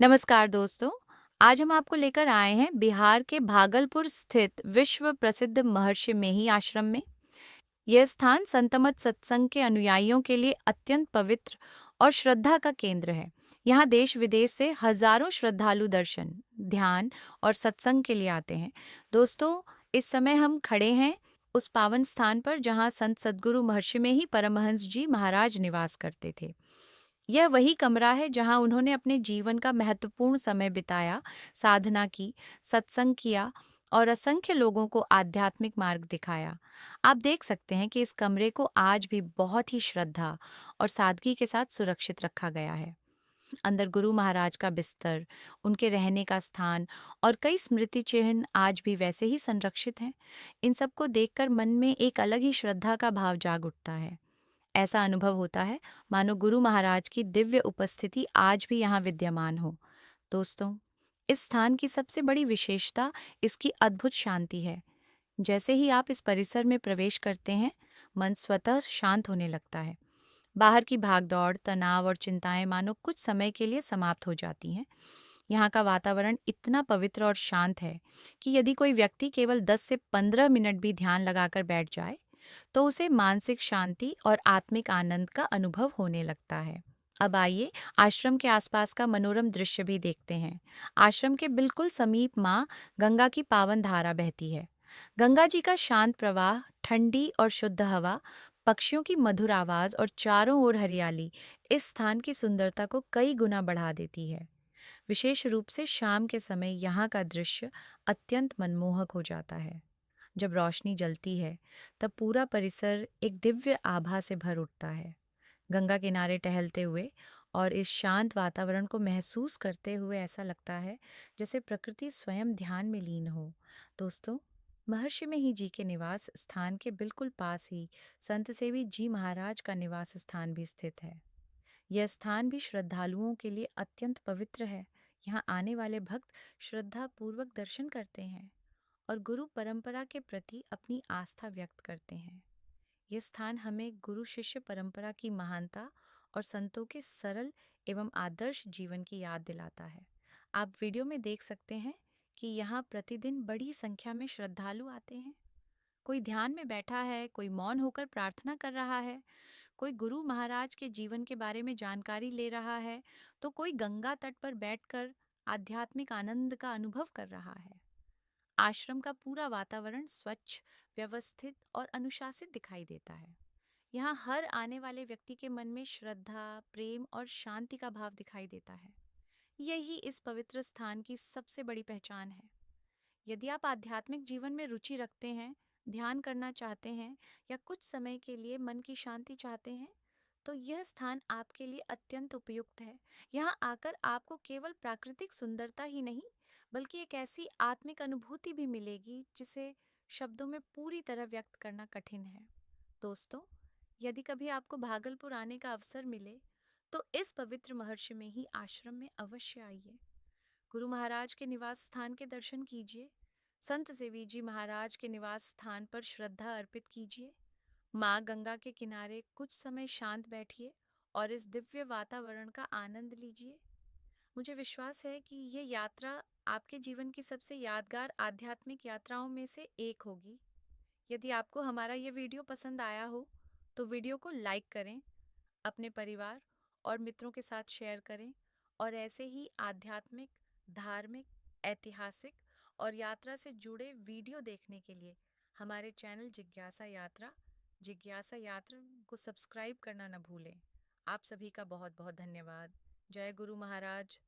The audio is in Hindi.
नमस्कार दोस्तों। आज हम आपको लेकर आए हैं बिहार के भागलपुर स्थित विश्व प्रसिद्ध महर्षि मेही आश्रम में। यह स्थान संतमत सत्संग के अनुयायियों के लिए अत्यंत पवित्र और श्रद्धा का केंद्र है। यहाँ देश विदेश से हजारों श्रद्धालु दर्शन, ध्यान और सत्संग के लिए आते हैं। दोस्तों, इस समय हम खड़े हैं उस पावन स्थान पर जहाँ संत सद्गुरु महर्षि मेही परमहंस जी महाराज निवास करते थे। यह वही कमरा है जहां उन्होंने अपने जीवन का महत्वपूर्ण समय बिताया, साधना की, सत्संग किया और असंख्य लोगों को आध्यात्मिक मार्ग दिखाया। आप देख सकते हैं कि इस कमरे को आज भी बहुत ही श्रद्धा और सादगी के साथ सुरक्षित रखा गया है। अंदर गुरु महाराज का बिस्तर, उनके रहने का स्थान और कई स्मृति चिन्ह आज भी वैसे ही संरक्षित हैं। इन सबको देखकर मन में एक अलग ही श्रद्धा का भाव जाग उठता है। ऐसा अनुभव होता है मानो गुरु महाराज की दिव्य उपस्थिति आज भी यहाँ विद्यमान हो। दोस्तों, इस स्थान की सबसे बड़ी विशेषता इसकी अद्भुत शांति है। जैसे ही आप इस परिसर में प्रवेश करते हैं, मन स्वतः शांत होने लगता है। बाहर की भागदौड़, तनाव और चिंताएं मानो कुछ समय के लिए समाप्त हो जाती हैं। यहाँ का वातावरण इतना पवित्र और शांत है कि यदि कोई व्यक्ति केवल 10 से 15 मिनट भी ध्यान लगाकर बैठ जाए, तो उसे मानसिक शांति और आत्मिक आनंद का अनुभव होने लगता है। अब आइए आश्रम के आसपास का मनोरम दृश्य भी देखते हैं। आश्रम के बिल्कुल समीप माँ गंगा की पावन धारा बहती है। गंगा जी का शांत प्रवाह, ठंडी और शुद्ध हवा, पक्षियों की मधुर आवाज और चारों ओर हरियाली इस स्थान की सुंदरता को कई गुना बढ़ा देती है। विशेष रूप से शाम के समय यहाँ का दृश्य अत्यंत मनमोहक हो जाता है। जब रोशनी जलती है, तब पूरा परिसर एक दिव्य आभा से भर उठता है। गंगा किनारे टहलते हुए और इस शांत वातावरण को महसूस करते हुए ऐसा लगता है जैसे प्रकृति स्वयं ध्यान में लीन हो। दोस्तों, महर्षि मेही जी के निवास स्थान के बिल्कुल पास ही संत सेवी जी महाराज का निवास स्थान भी स्थित है। यह स्थान भी श्रद्धालुओं के लिए अत्यंत पवित्र है। यहाँ आने वाले भक्त श्रद्धा पूर्वक दर्शन करते हैं और गुरु परंपरा के प्रति अपनी आस्था व्यक्त करते हैं। यह स्थान हमें गुरु शिष्य परंपरा की महानता और संतों के सरल एवं आदर्श जीवन की याद दिलाता है। आप वीडियो में देख सकते हैं कि यहाँ प्रतिदिन बड़ी संख्या में श्रद्धालु आते हैं। कोई ध्यान में बैठा है, कोई मौन होकर प्रार्थना कर रहा है, कोई गुरु महाराज के जीवन के बारे में जानकारी ले रहा है, तो कोई गंगा तट पर बैठकर आध्यात्मिक आनंद का अनुभव कर रहा है। आश्रम का पूरा वातावरण स्वच्छ, व्यवस्थित और अनुशासित दिखाई देता है। यहाँ हर आने वाले व्यक्ति के मन में श्रद्धा, प्रेम और शांति का भाव दिखाई देता है। यही इस पवित्र स्थान की सबसे बड़ी पहचान है। यदि आप आध्यात्मिक जीवन में रुचि रखते हैं, ध्यान करना चाहते हैं या कुछ समय के लिए मन की शांति चाहते हैं, तो यह स्थान आपके लिए अत्यंत उपयुक्त है। यहाँ आकर आपको केवल प्राकृतिक सुंदरता ही नहीं, बल्कि एक ऐसी आत्मिक अनुभूति भी मिलेगी जिसे शब्दों में पूरी तरह व्यक्त करना कठिन है। दोस्तों, यदि कभी आपको भागलपुर आने का अवसर मिले, तो इस पवित्र महर्षि में ही आश्रम में अवश्य आइए। गुरु महाराज के निवास स्थान के दर्शन कीजिए, संत सेवी जी महाराज के निवास स्थान पर श्रद्धा अर्पित कीजिए, माँ गंगा के किनारे कुछ समय शांत बैठिए और इस दिव्य वातावरण का आनंद लीजिए। मुझे विश्वास है कि ये यात्रा आपके जीवन की सबसे यादगार आध्यात्मिक यात्राओं में से एक होगी। यदि आपको हमारा ये वीडियो पसंद आया हो, तो वीडियो को लाइक करें, अपने परिवार और मित्रों के साथ शेयर करें और ऐसे ही आध्यात्मिक, धार्मिक, ऐतिहासिक और यात्रा से जुड़े वीडियो देखने के लिए हमारे चैनल जिज्ञासा यात्रा को सब्सक्राइब करना न भूलें। आप सभी का बहुत बहुत धन्यवाद। जय गुरु महाराज।